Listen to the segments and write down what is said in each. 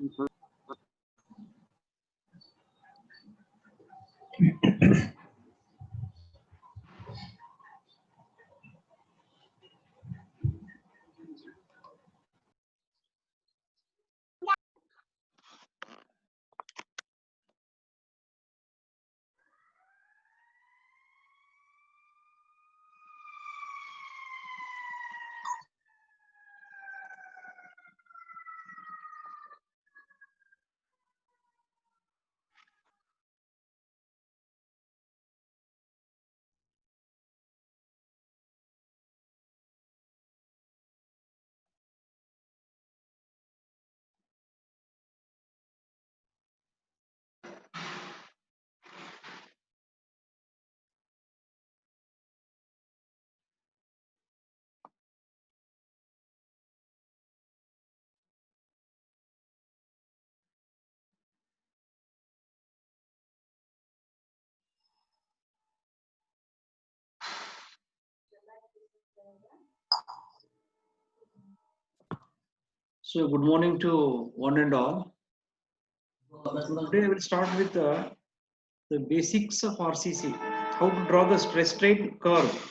So good morning to one and all. Today I will start with the basics of RCC. How to draw the stress strain curve.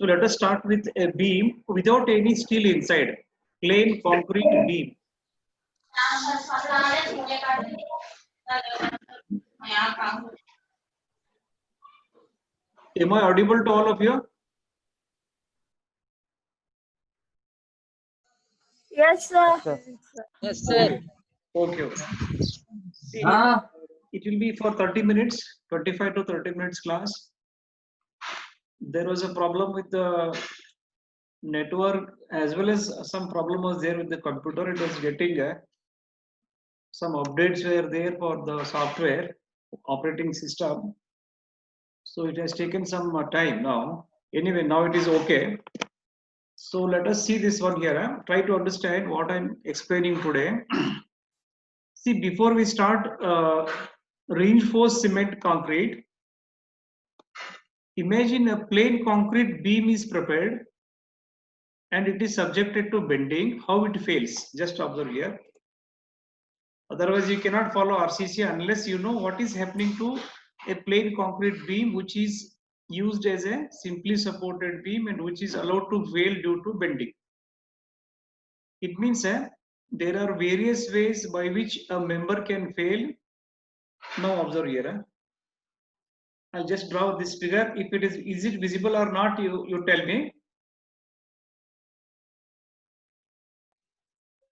So let us start with a beam without any steel inside. Plain concrete beam. Am I audible to all of you? Yes, sir. Yes, sir. Okay. See, it will be for 30 minutes, 25 to 30 minutes class. There was a problem with the network as well as some problem was there with the computer. It was getting some updates were there for the software operating system. So it has taken some time now. Anyway, now it is okay. So let us see this one here. Try to understand what I'm explaining today. See, before we start reinforced cement concrete, imagine a plain concrete beam is prepared and it is subjected to bending. How it fails? Just observe here. Otherwise, you cannot follow RCC unless you know what is happening to a plain concrete beam which is used as a simply supported beam and which is allowed to fail due to bending. It means there are various ways by which a member can fail. Now observe here. I'll just draw this figure. If it is it visible or not, you tell me.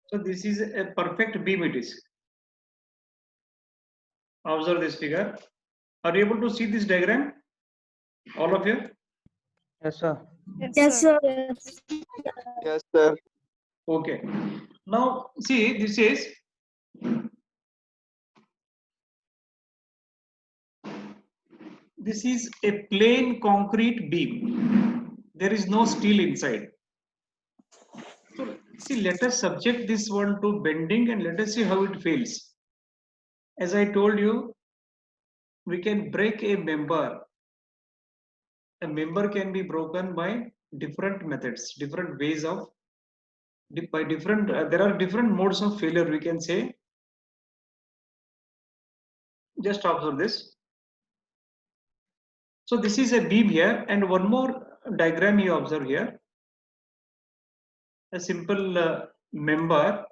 So this is a perfect beam it is. Observe this figure. Are you able to see this diagram? All of you? Yes, sir. Yes, sir. Yes, sir. Okay. Now see, this is a plain concrete beam. There is no steel inside. So see, let us subject this one to bending and let us see how it fails. As I told you, we can break a member. A member can be broken by different methods, different ways of by different. There are different modes of failure. We can say. Just observe this. So this is a beam here, and one more diagram you observe here. A simple member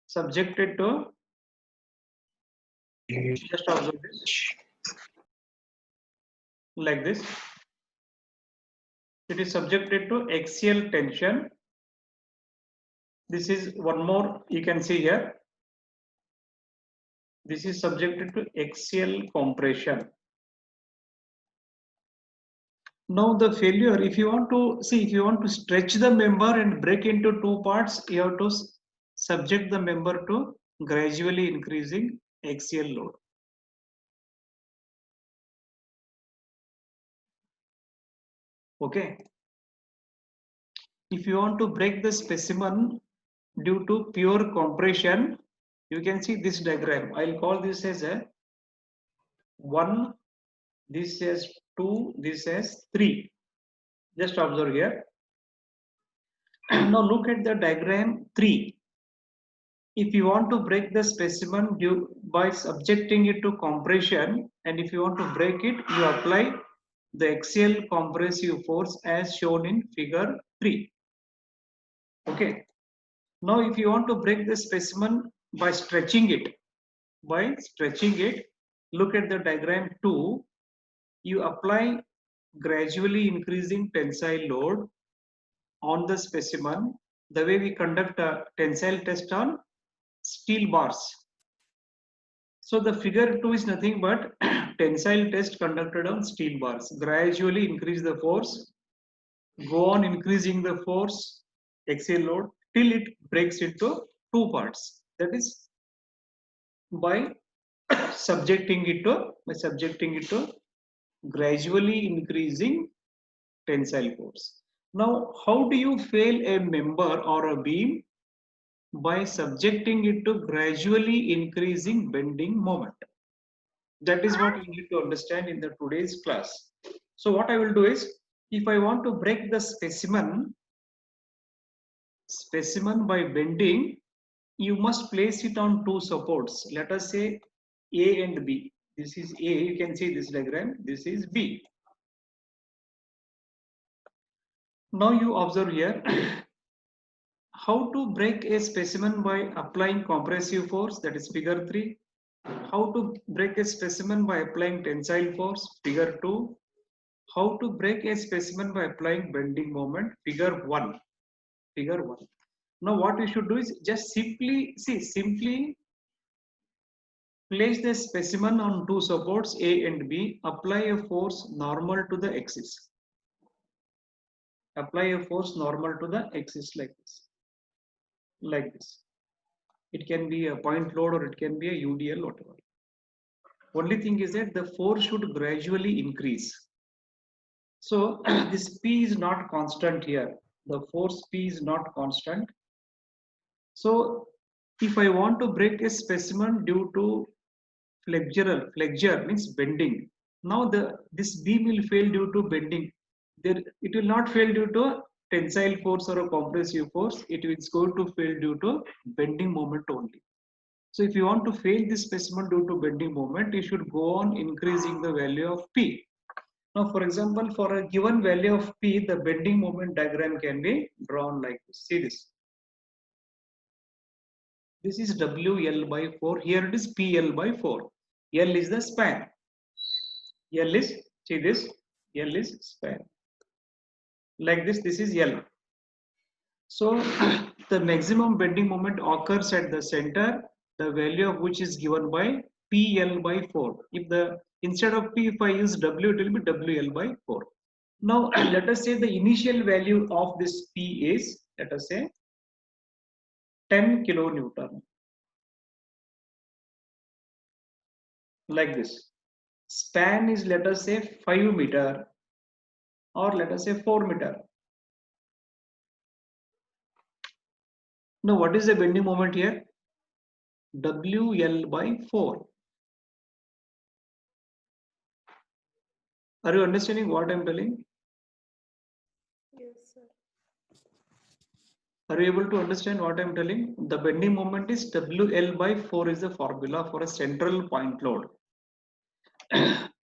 subjected to. Just observe this. Like this. It is subjected to axial tension. This is one more you can see here. This is subjected to axial compression. Now the failure, if you want to see, if you want to stretch the member and break into two parts, you have to subject the member to gradually increasing axial load. Okay. If you want to break the specimen due to pure compression, you can see this diagram. I'll call this as a 1, this as 2, this as 3. Just observe here. Now look at the diagram 3. If you want to break the specimen by subjecting it to compression, and if you want to break it, you apply the axial compressive force as shown in figure 3. Okay. Now if you want to break the specimen by stretching it, look at the diagram 2. You apply gradually increasing tensile load on the specimen the way we conduct a tensile test on steel bars. So the figure 2 is nothing but tensile test conducted on steel bars. Gradually increase the force, go on increasing the force, axial load till it breaks into 2 parts. That is by subjecting it to gradually increasing tensile force. Now, how do you fail a member or a beam? By subjecting it to gradually increasing bending moment. That is what you need to understand in the today's class. So what I will do is, if I want to break the specimen by bending, you must place it on 2 supports. Let us say A and B. This is A, you can see this diagram, this is B. Now you observe here, how to break a specimen by applying compressive force, that is figure 3. How to break a specimen by applying tensile force, figure 2. How to break a specimen by applying bending moment, figure 1. Now what we should do is just simply place the specimen on 2 supports A and B, apply a force normal to the axis. Apply a force normal to the axis like this. It can be a point load or it can be a UDL, whatever. Only thing is that the force should gradually increase. So this P is not constant here. The force P is not constant. So if I want to break a specimen due to flexure means bending. Now this beam will fail due to bending. It will not fail due to tensile force or a compressive force. It is going to fail due to bending moment only. So if you want to fail this specimen due to bending moment, you should go on increasing the value of P. Now, for example, for a given value of P, the bending moment diagram can be drawn like this. See this. This is WL by 4. Here it is PL by 4. L is the span. L is, see this, L is span. Like this, this is L. So the maximum bending moment occurs at the center, the value of which is given by PL by 4. If instead of P, if I use W, it will be WL by 4. Now let us say the initial value of this P is, let us say 10 kilonewton. Like this. Span is, let us say 5 meter or let us say 4 meter. Now what is the bending moment here? WL by 4. Are you understanding what I am telling? Yes, sir. Are you able to understand what I am telling? The bending moment is WL by 4 is the formula for a central point load.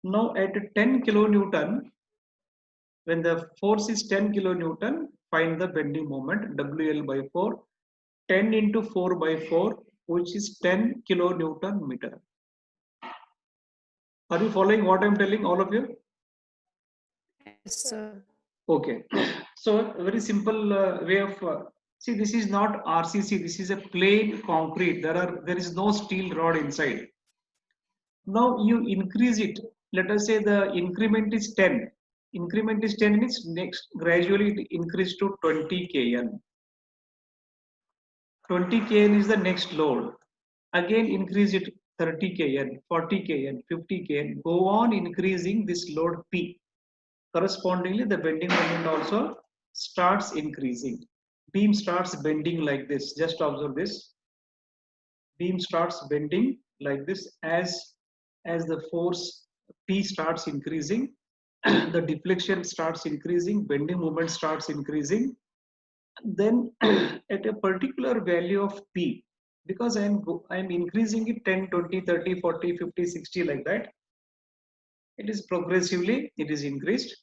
Now at 10 kilonewton, when the force is 10 kilonewton, find the bending moment WL by 4. 10 into 4 by 4, which is 10 kilonewton meter. Are you following what I am telling, all of you? Yes, sir. Okay. So a very simple way of see, this is not RCC. This is a plain concrete. There is no steel rod inside. Now you increase it. Let us say the increment is 10. Increment is 10 means next gradually it increase to 20 kN. 20 kN is the next load. Again increase it 30 kN, 40 kN, 50 kN. Go on increasing this load P. correspondingly the bending moment also starts increasing. Beam starts bending like this. Just observe this. Beam starts bending like this as the force P starts increasing, the deflection starts increasing, bending moment starts increasing. Then at a particular value of P, because I'm increasing it 10, 20, 30, 40, 50, 60 like that, it is progressively, it is increased.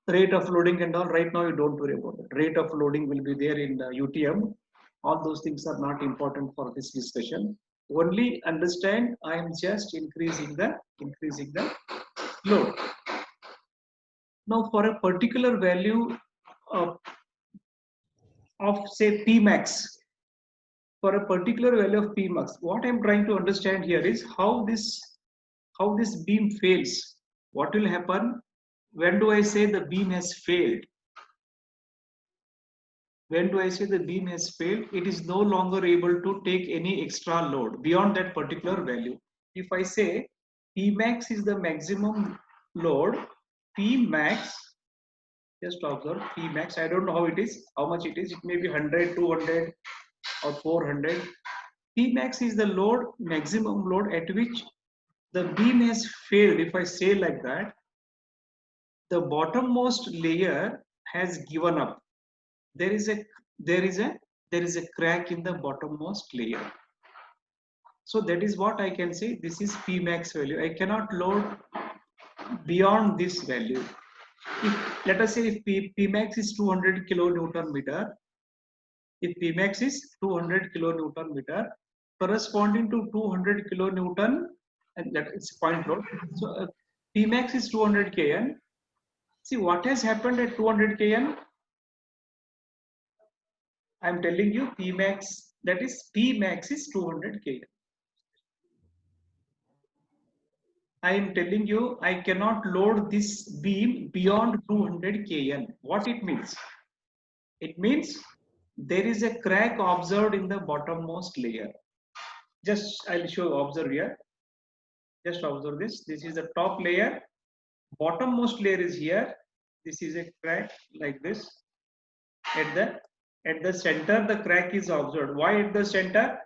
Rate of loading and all, right now you don't worry about it. Rate of loading will be there in UTM. All those things are not important for this discussion. Only understand I am just increasing the load. Now for a particular value of say P max, for a particular value of P max, what I'm trying to understand here is how this beam fails. What will happen? When do I say the beam has failed? When do I say the beam has failed? It is no longer able to take any extra load beyond that particular value. If I say P max is the maximum load, P max, just observe P max, I don't know how it is, how much it is, it may be 100, 200 or 400. P max is the load, maximum load at which the beam has failed. If I say like that, the bottommost layer has given up. There is a crack in the bottommost layer. So that is what I can say. This is P max value. I cannot load beyond this value. If, let us say if P max is 200 kilonewton meter, if P max is 200 kilonewton meter, corresponding to 200 kilonewton, and that is point load. So P max is 200 kN. See what has happened at 200 kN. I am telling you P max, that is P max is 200 kN. I am telling you I cannot load this beam beyond 200 kN. What it means? It means there is a crack observed in the bottommost layer. Just I'll show, observe here. Just observe this. This is the top layer. Bottommost layer is here. This is a crack like this. At the center, the crack is observed. Why at the center?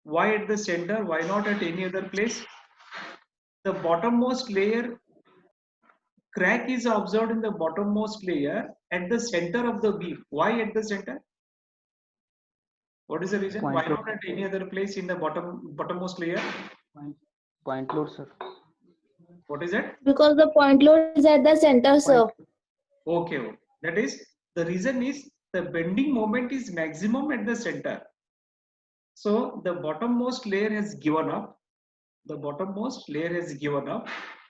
Why at the center? Why not at any other place? The bottommost layer, crack is observed in the bottommost layer at the center of the beam. Why at the center? What is the reason? Why not at any other place in the bottommost layer? Point load, sir. What is it? Because the point load is at the center, sir. Okay. That is, the reason is the bending moment is maximum at the center. So the bottommost layer has given up. The bottommost layer has given up.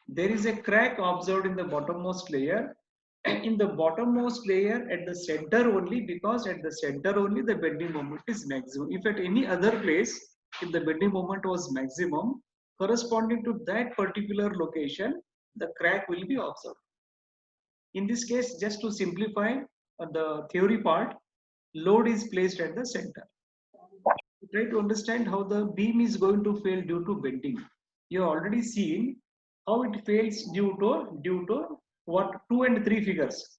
There is a crack observed in the bottommost layer. In the bottommost layer at the center only, because at the center only the bending moment is maximum. If at any other place, if the bending moment was maximum, corresponding to that particular location, the crack will be observed. In this case, just to simplify the theory part, load is placed at the center. Try to understand how the beam is going to fail due to bending. You have already seen how it fails due to what 2 and 3 figures.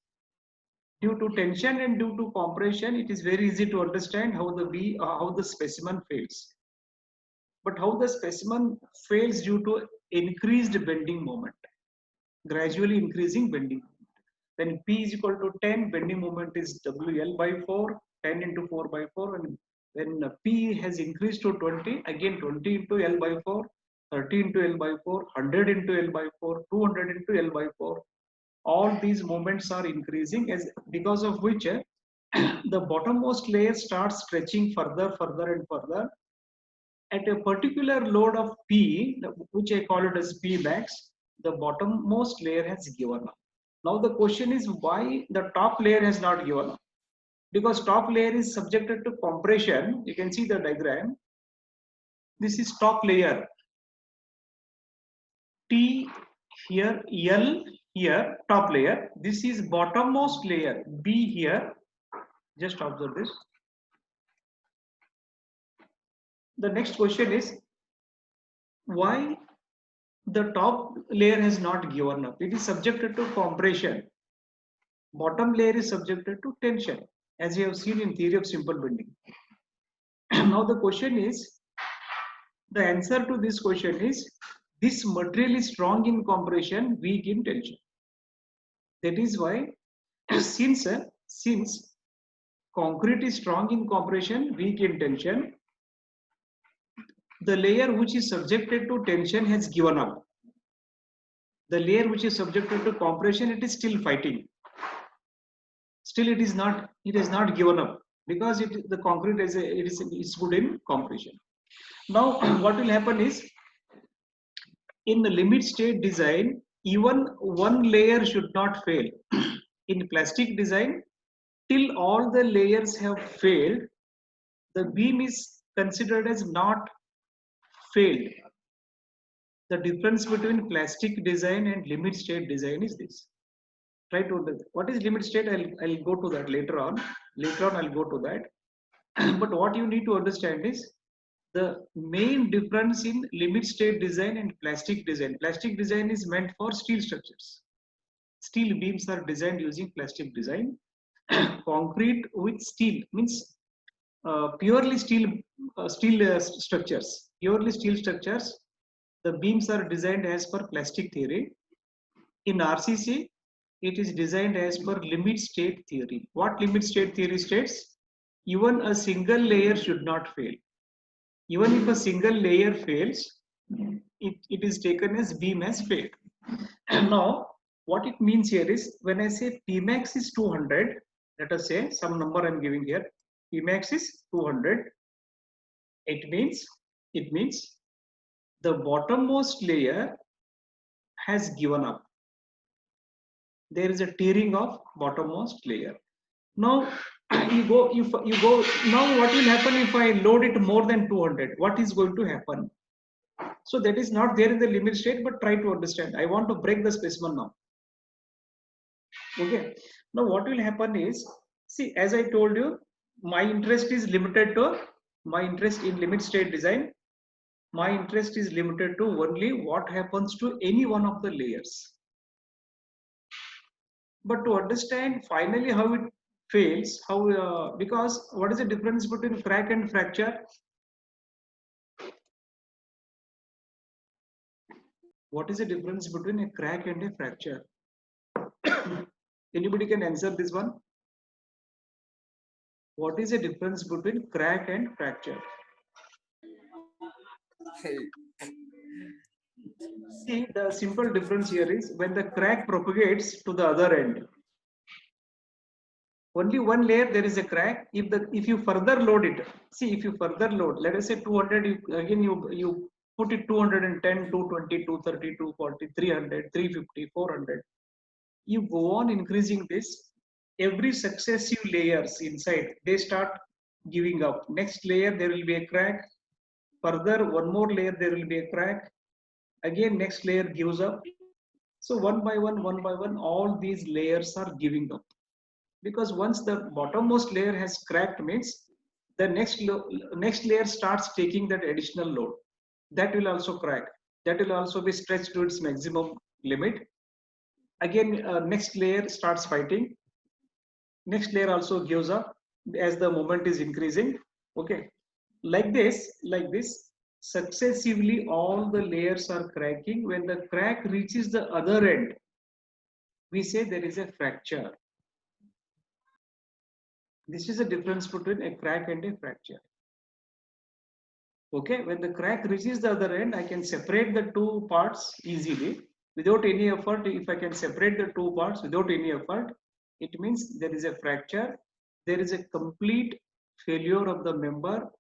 Due to tension and due to compression, it is very easy to understand how the specimen fails. But how the specimen fails due to increased bending moment, gradually increasing bending. When P is equal to 10, bending moment is WL by 4, 10 into 4 by 4. And when P has increased to 20, again 20 into L by 4, 30 into L by 4, 100 into L by 4, 200 into L by 4. All these moments are increasing, because of which the bottommost layer starts stretching further and further. At a particular load of P, which I call it as P max, the bottommost layer has given up. Now the question is why the top layer has not given up? Because top layer is subjected to compression. You can see the diagram. This is top layer. T here, L here, top layer. This is bottommost layer, B here. Just observe this. The next question is why the top layer has not given up. It is subjected to compression. Bottom layer is subjected to tension, as you have seen in theory of simple bending. Now the question is, the answer to this question is, this material is strong in compression, weak in tension. That is why, since concrete is strong in compression, weak in tension, the layer which is subjected to tension has given up. The layer which is subjected to compression, it is still fighting. Still, it has not given up, because the concrete is good in compression. Now, what will happen is, in the limit state design, even one layer should not fail. In plastic design, till all the layers have failed, the beam is considered as not failed. The difference between plastic design and limit state design is this. Try to understand. What is limit state? I'll go to that later on. Later on, I'll go to that. But what you need to understand is the main difference in limit state design and plastic design. Plastic design is meant for steel structures. Steel beams are designed using plastic design. Concrete with steel means purely steel structures. Purely steel structures. The beams are designed as per plastic theory. In RCC, it is designed as per limit state theory. What limit state theory states? Even a single layer should not fail. Even if a single layer fails, it is taken as beam has failed. Now, what it means here is, when I say Pmax is 200, let us say some number I'm giving here, Pmax is 200, it means the bottommost layer has given up. There is a tearing of bottommost layer. Now you go now, what will happen if I load it more than 200? What is going to happen? So that is not there in the limit state, but try to understand. I want to break the specimen now. Okay. Now what will happen is, see, as I told you, my interest is limited to, my interest in limit state design, my interest is limited to only what happens to any one of the layers. But to understand finally how it fails, how because what is the difference between crack and fracture? What is the difference between a crack and a fracture? Anybody can answer this one? What is the difference between crack and fracture? See, the simple difference here is, when the crack propagates to the other end, only one layer there is a crack. If you further load it, see, if you further load, let us say 200, you put it 210, 220, 230, 240, 300, 350, 400. You go on increasing this. Every successive layers inside, they start giving up. Next layer there will be a crack. Further, one more layer there will be a crack. Again, next layer gives up. So one by one, all these layers are giving up. Because once the bottommost layer has cracked, means the next layer starts taking that additional load. That will also crack. That will also be stretched to its maximum limit. Again, next layer starts fighting. Next layer also gives up as the moment is increasing. Okay, like this, successively all the layers are cracking. When the crack reaches the other end, we say there is a fracture. This is the difference between a crack and a fracture. Okay, when the crack reaches the other end, I can separate the two parts easily without any effort. If I can separate the two parts without any effort, it means there is a fracture. There is a complete failure of the member.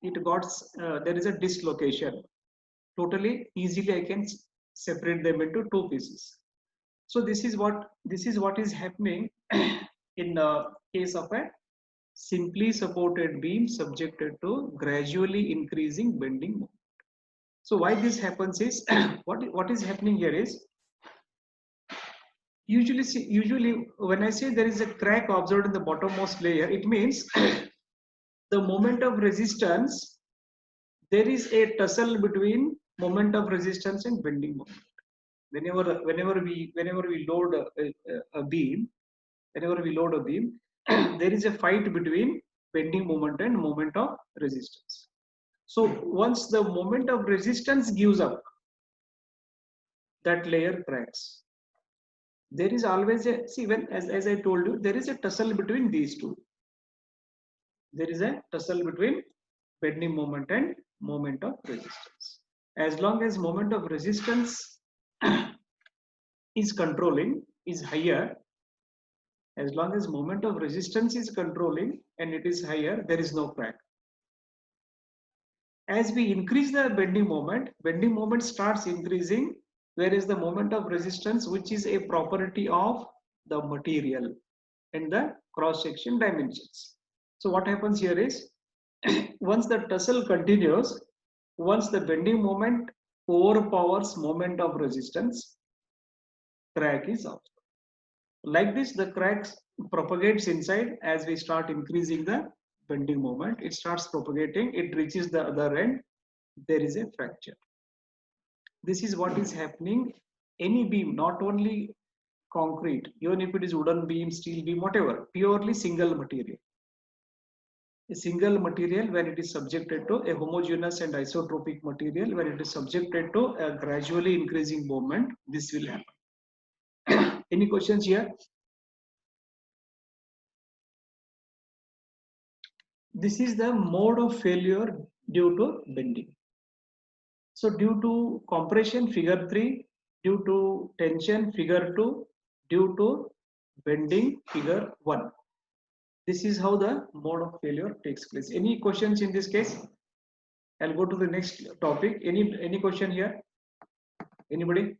There is a dislocation. Totally easily I can separate them into two pieces. So this is what is happening in the case of a simply supported beam subjected to gradually increasing bending moment. So why this happens is, what is happening here is, usually when I say there is a crack observed in the bottommost layer, it means the moment of resistance, there is a tussle between moment of resistance and bending moment. Whenever we load a beam, there is a fight between bending moment and moment of resistance. So once the moment of resistance gives up, that layer cracks. There is always a, see, when as I told you, there is a tussle between these two. There is a tussle between bending moment and moment of resistance. As long as moment of resistance is controlling, is higher, as long as moment of resistance is controlling and it is higher, there is no crack. As we increase the bending moment starts increasing, whereas the moment of resistance, which is a property of the material and the cross-section dimensions. So what happens here is, once the tussle continues, once the bending moment overpowers moment of resistance, crack is out. Like this, the cracks propagates inside. As we start increasing the bending moment, it starts propagating, it reaches the other end, there is a fracture. This is what is happening. Any beam, not only concrete, even if it is wooden beam, steel beam, whatever, purely single material. A single material, when it is subjected to a homogeneous and isotropic material, when it is subjected to a gradually increasing moment, this will happen. Any questions here? This is the mode of failure due to bending. So due to compression, figure 3, due to tension, figure 2, due to bending, figure 1. This is how the mode of failure takes place. Any questions in this case? I'll go to the next topic. Any question here? Anybody?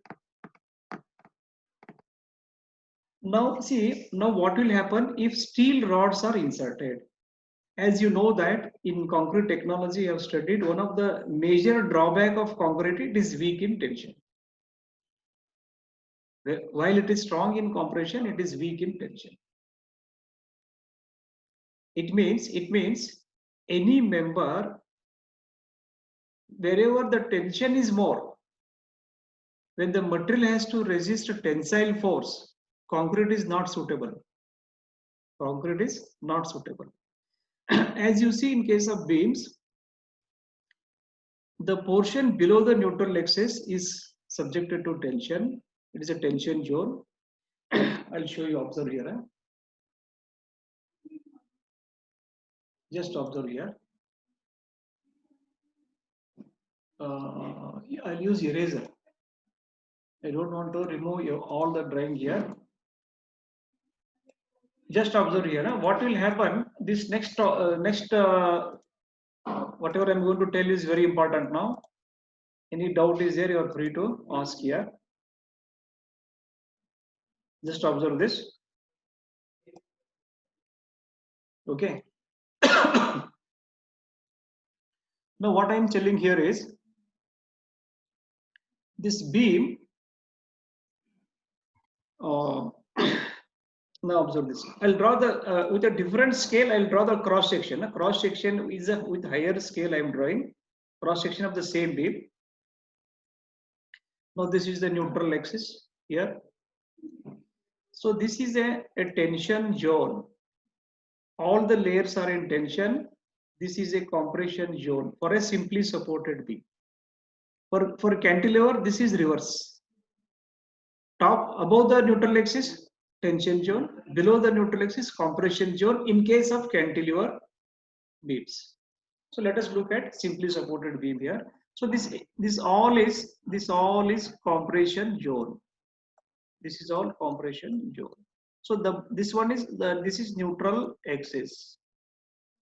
Now see, now what will happen if steel rods are inserted? As you know that in concrete technology, I have studied, one of the major drawback of concrete, it is weak in tension. While it is strong in compression, it is weak in tension. It means any member, wherever the tension is more, when the material has to resist a tensile force, concrete is not suitable. Concrete is not suitable. As you see in case of beams, the portion below the neutral axis is subjected to tension. It is a tension zone. I'll show you, observe here. Just observe here. I'll use eraser. I don't want to remove all the drawing here. Just observe here. What will happen? This next whatever I'm going to tell you is very important now. Any doubt is there, you are free to ask here. Just observe this. Okay. Now what I am telling here is, this beam, now observe this. I'll draw the, with a different scale, I'll draw the cross section. Cross section is with higher scale I am drawing. Cross section of the same beam. Now this is the neutral axis here. So this is a tension zone. All the layers are in tension. This is a compression zone for a simply supported beam. For cantilever, this is reverse. Top above the neutral axis, tension zone. Below the neutral axis, compression zone in case of cantilever beams. So let us look at simply supported beam here. So this all is compression zone. This is all compression zone. So this is neutral axis.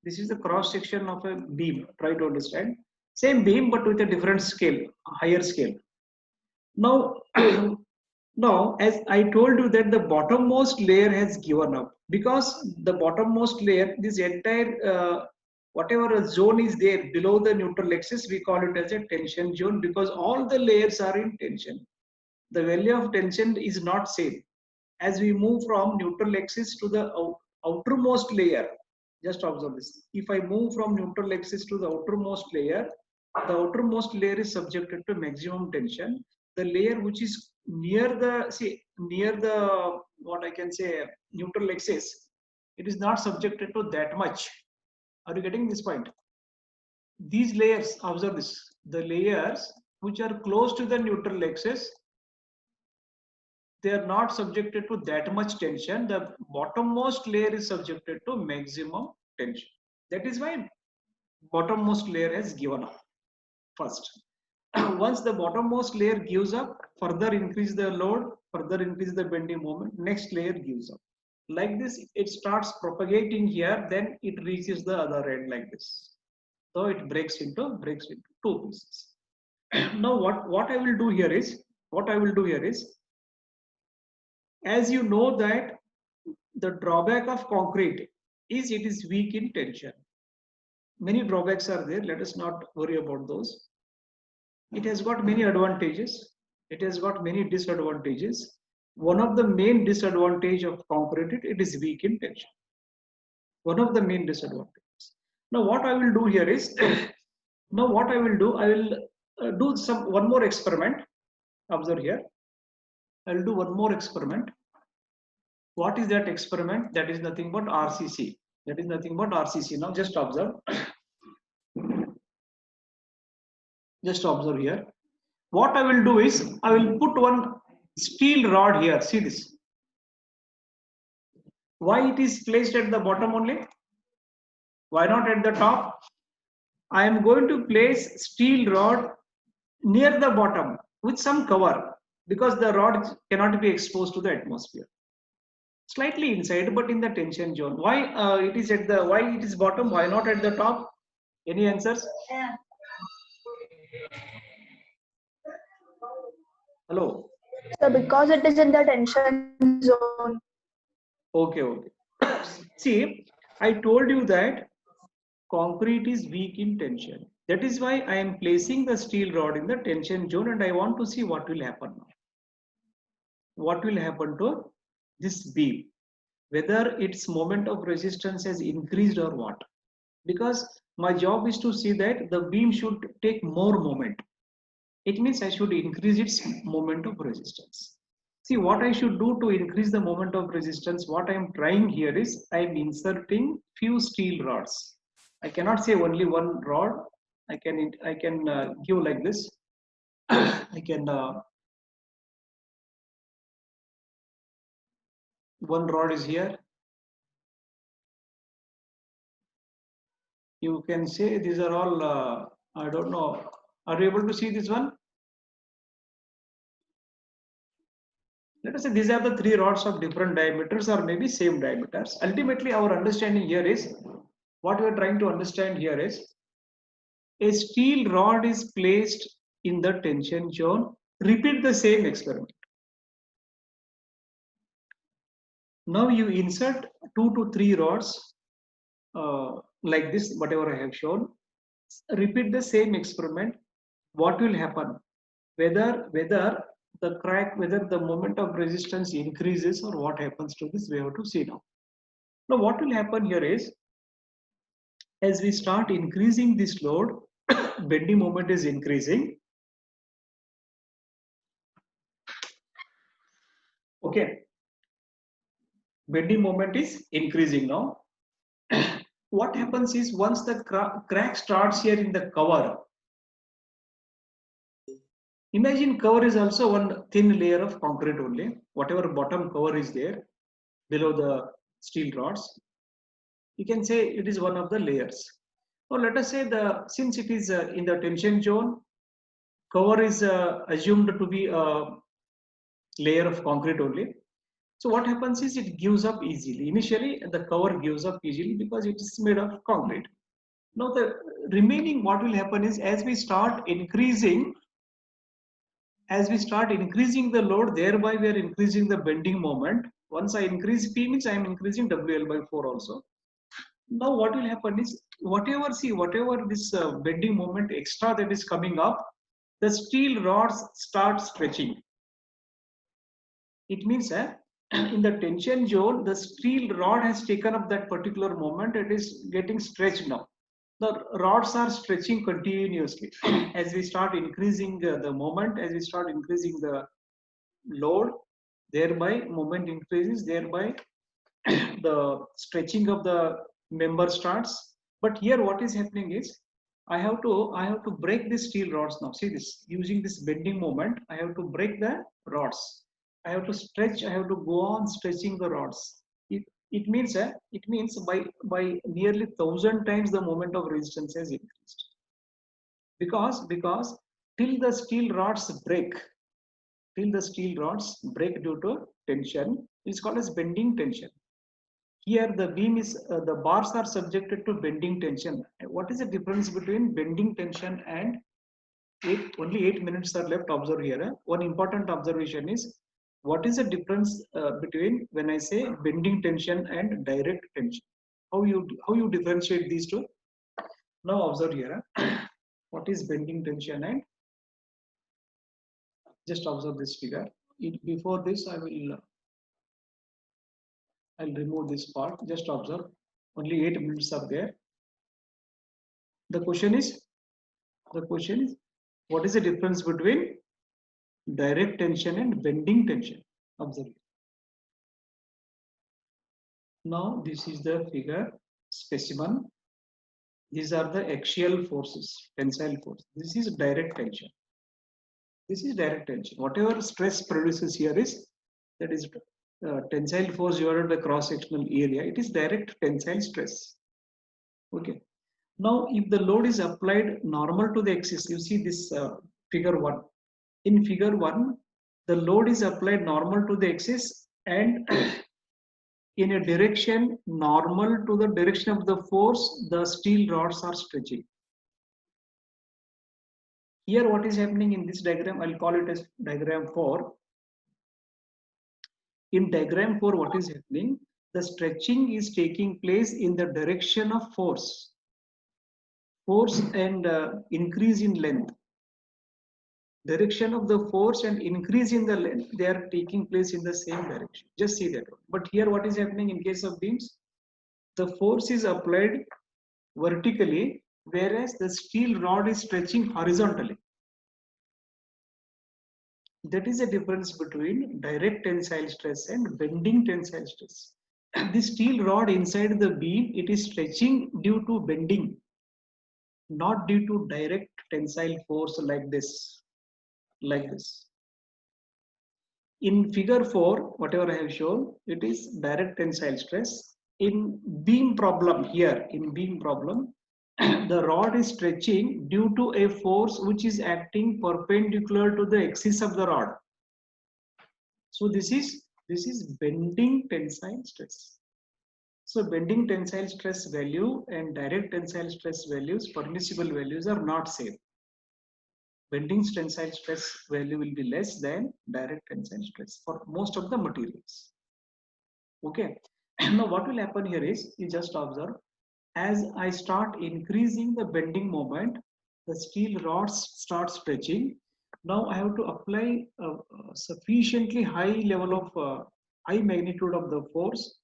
This is the cross section of a beam. Try to understand. Same beam but with a different scale, higher scale. Now, now as I told you that the bottommost layer has given up, because the bottommost layer, this entire whatever zone is there below the neutral axis, we call it as a tension zone, because all the layers are in tension. The value of tension is not same. As we move from neutral axis to the outermost layer, just observe this. If I move from neutral axis to the outermost layer, The outermost layer is subjected to maximum tension. The layer which is near the what I can say neutral axis, it is not subjected to that much. Are you getting this point? These layers, observe this, the layers which are close to the neutral axis, they are not subjected to that much tension. The bottommost layer is subjected to maximum tension. That is why bottommost layer has given up first. Once the bottommost layer gives up, further increase the load, further increase the bending moment, next layer gives up. Like this, it starts propagating here, then it reaches the other end like this. So it breaks into two pieces. Now what I will do here is, as you know that the drawback of concrete is it is weak in tension. Many drawbacks are there. Let us not worry about those. It has got many advantages. It has got many disadvantages. One of the main disadvantage of concrete, it is weak in tension. One of the main disadvantages. Now what I will do here is, I will do one more experiment. Observe here. I will do one more experiment. What is that experiment? That is nothing but RCC. Now just observe. Just observe here. What I will do is, I will put one steel rod here. See this. Why it is placed at the bottom only? Why not at the top? I am going to place steel rod near the bottom with some cover, because the rod cannot be exposed to the atmosphere. Slightly inside, but in the tension zone. Why it is bottom? Why not at the top? Any answers? Yeah. Hello. So because it is in the tension zone. Okay. See, I told you that concrete is weak in tension. That is why I am placing the steel rod in the tension zone, and I want to see what will happen now. What will happen to this beam? Whether its moment of resistance has increased or what? Because my job is to see that the beam should take more moment. It means I should increase its moment of resistance. See, what I should do to increase the moment of resistance, what I am trying here is, I am inserting few steel rods. I cannot say only one rod. I can give like this. I can one rod is here. You can say these are all I don't know. Are you able to see this one? Let us say these are the three rods of different diameters, or maybe same diameters. Ultimately, our understanding here is, what we are trying to understand here is, a steel rod is placed in the tension zone. Repeat the same experiment. Now you insert 2 to 3 rods like this, whatever I have shown. Repeat the same experiment. What will happen? Whether the moment of resistance increases, or what happens to this, we have to see now. Now what will happen here is, as we start increasing this load, bending moment is increasing. Okay. Bending moment is increasing now. What happens is, once the crack starts here in the cover, imagine cover is also one thin layer of concrete only. Whatever bottom cover is there below the steel rods, you can say it is one of the layers. Now let us say, since it is in the tension zone, cover is assumed to be a layer of concrete only. So what happens is, it gives up easily. Initially, the cover gives up easily because it is made of concrete. Now the remaining, what will happen is, as we start increasing the load, thereby we are increasing the bending moment. Once I increase P, means I am increasing WL by 4 also. Now what will happen is, whatever this bending moment extra that is coming up, the steel rods start stretching. It means in the tension zone, the steel rod has taken up that particular moment. It is getting stretched now. the rods are stretching continuously. As we start increasing the moment, as we start increasing the load, thereby moment increases, thereby the stretching of the member starts. But here what is happening is I have to break the steel rods now. See this, using this bending moment, I have to break the rods. I have to stretch, I have to go on stretching the rods. It means by nearly 1,000 times the moment of resistance has increased. Because till the steel rods break, due to tension, it's called as bending tension. Here the beam is the bars are subjected to bending tension. What is the difference between bending tension and only 8 minutes are left? Observe here. One important observation is what is the difference between when I say bending tension and direct tension? How you differentiate these two? Now observe here. What is bending tension and just observe this figure. Before this, I'll remove this part. Just observe. Only 8 minutes are there. The question is, what is the difference between direct tension and bending tension? Observe. Now this is the figure specimen. These are the axial forces, tensile force. This is direct tension. This is direct tension. Whatever stress produces here is, that is tensile force divided by cross-sectional area. It is direct tensile stress. Okay. Now, if the load is applied normal to the axis, you see this figure 1. In figure 1, the load is applied normal to the axis and in a direction normal to the direction of the force, the steel rods are stretching. Here what is happening in this diagram, I'll call it as diagram 4. In diagram 4, what is happening? The stretching is taking place in the direction of force. Force and increase in length. Direction of the force and increase in the length, they are taking place in the same direction. Just see that one. But here what is happening in case of beams? The force is applied vertically, whereas the steel rod is stretching horizontally. That is the difference between direct tensile stress and bending tensile stress. The steel rod inside the beam, it is stretching due to bending, not due to direct tensile force like this. In figure 4, whatever I have shown, it is direct tensile stress. In beam problem here, the rod is stretching due to a force which is acting perpendicular to the axis of the rod. So this is bending tensile stress. So bending tensile stress value and direct tensile stress values, permissible values, are not same. Bending tensile stress value will be less than direct tensile stress for most of the materials. Okay. Now what will happen here is, you just observe, as I start increasing the bending moment, the steel rods start stretching. Now I have to apply a sufficiently high level of high magnitude of the force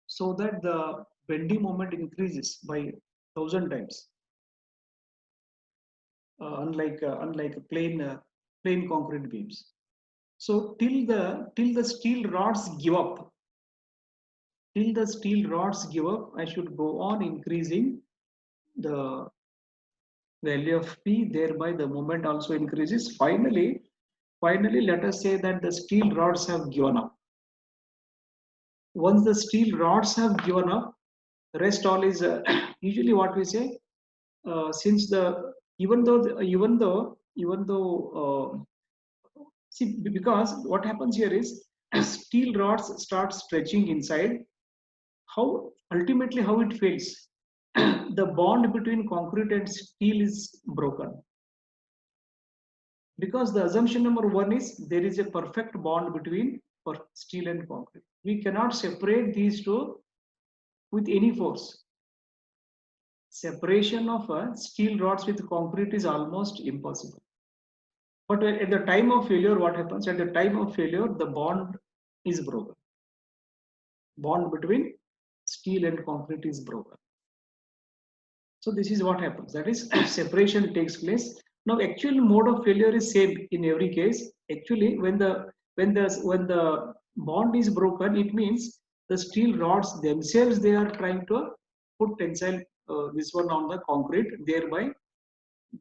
so that the bending moment increases by 1,000 times. Unlike plain concrete beams. So till the steel rods give up, I should go on increasing the value of P, thereby the moment also increases. Finally, let us say that the steel rods have given up. Once the steel rods have given up, rest all is usually what we say, since the even though see, because what happens here is steel rods start stretching inside. Ultimately how it fails? The bond between concrete and steel is broken. Because the assumption number 1 is there is a perfect bond between steel and concrete. We cannot separate these two with any force. Separation of steel rods with concrete is almost impossible. But at the time of failure, what happens? At the time of failure, the bond is broken. Bond between steel and concrete is broken. So this is what happens. That is, if separation takes place. Now, actual mode of failure is same in every case. Actually, when the bond is broken, it means the steel rods themselves, they are trying to put tensile this one on the concrete. Thereby,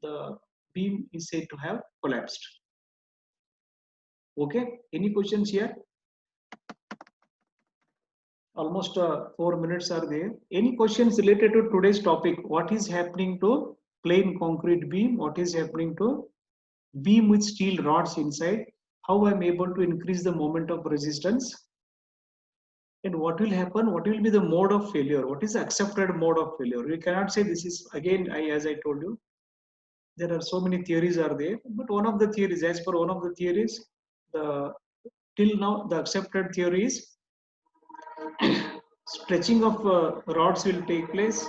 the beam is said to have collapsed. Okay. Any questions here? Almost 4 minutes are there. Any questions related to today's topic? What is happening to plain concrete beam? What is happening to beam with steel rods inside? How I am able to increase the moment of resistance? And what will happen? What will be the mode of failure? What is the accepted mode of failure? We cannot say this is, again, as I told you, there are so many theories are there, but one of the theories, as per one of the theories, till now the accepted theory is stretching of rods will take place.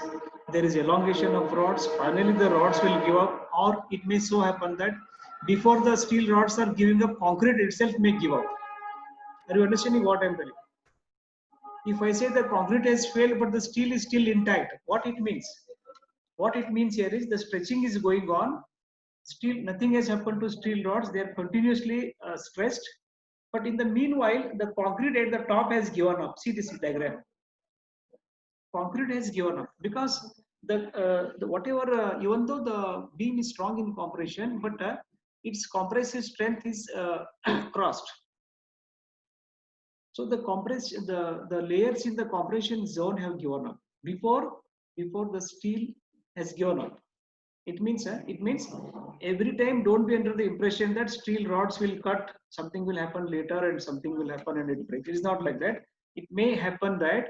There is elongation of rods. Finally, the rods will give up, or it may so happen that before the steel rods are giving up, concrete itself may give up. Are you understanding what I am telling? If I say the concrete has failed, but the steel is still intact, what it means? What it means here is the stretching is going on. Still, nothing has happened to steel rods. They are continuously stretched. But in the meanwhile, the concrete at the top has given up. See this diagram. Concrete has given up because the whatever, even though the beam is strong in compression, but its compressive strength is crossed. So the layers in the compression zone have given up before the steel has given up. It means every time don't be under the impression that steel rods will cut, something will happen later and something will happen and it breaks. It is not like that. It may happen that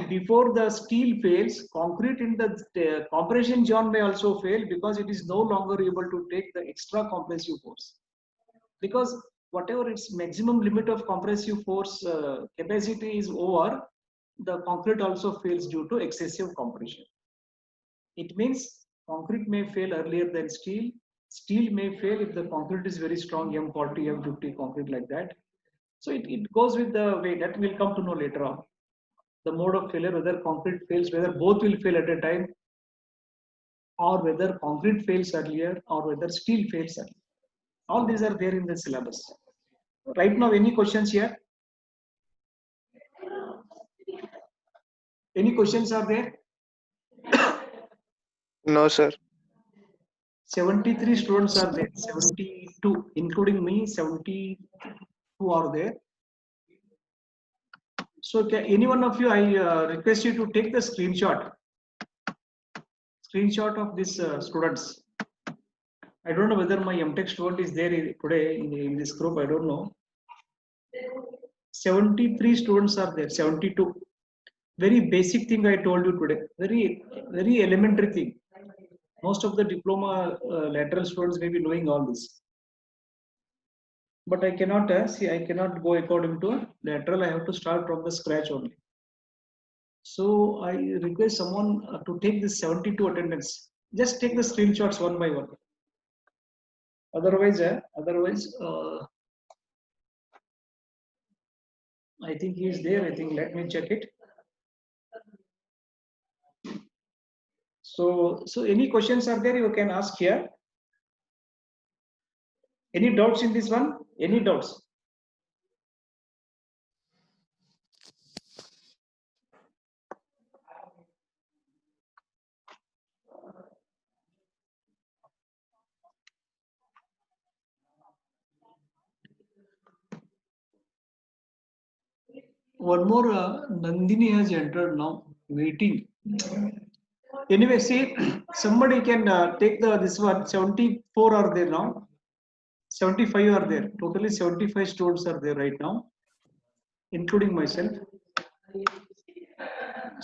before the steel fails, concrete in the compression zone may also fail because it is no longer able to take the extra compressive force. Because whatever its maximum limit of compressive force capacity is over, the concrete also fails due to excessive compression. It means concrete may fail earlier than steel. Steel may fail if the concrete is very strong, M40, M50 concrete like that. So it goes with the way that we'll come to know later on. The mode of failure, whether concrete fails, whether both will fail at a time, or whether concrete fails earlier, or whether steel fails earlier. All these are there in the syllabus. Right now, any questions here? Any questions are there? No, sir. 73 students are there, 72, including me, 72 are there. So any one of you, I request you to take the screenshot of these students. I don't know whether my MTech student is there today in this group, I don't know. 73 students are there, 72. Very basic thing I told you today, very elementary thing. Most of the diploma lateral students may be knowing all this. But I cannot I cannot go according to lateral. I have to start from the scratch only. So I request someone to take this 72 attendance. Just take the screenshots one by one. Otherwise, I think he is there. I think let me check it. So any questions are there? You can ask here. Any doubts in this one? Any doubts? One more Nandini has entered now, waiting. Anyway, see, somebody can take this one. 74 are there now. 75 are there. Totally 75 students are there right now, including myself.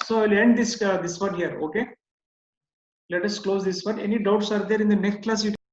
So I'll end this one here. Okay. Let us close this one. Any doubts are there in the next class?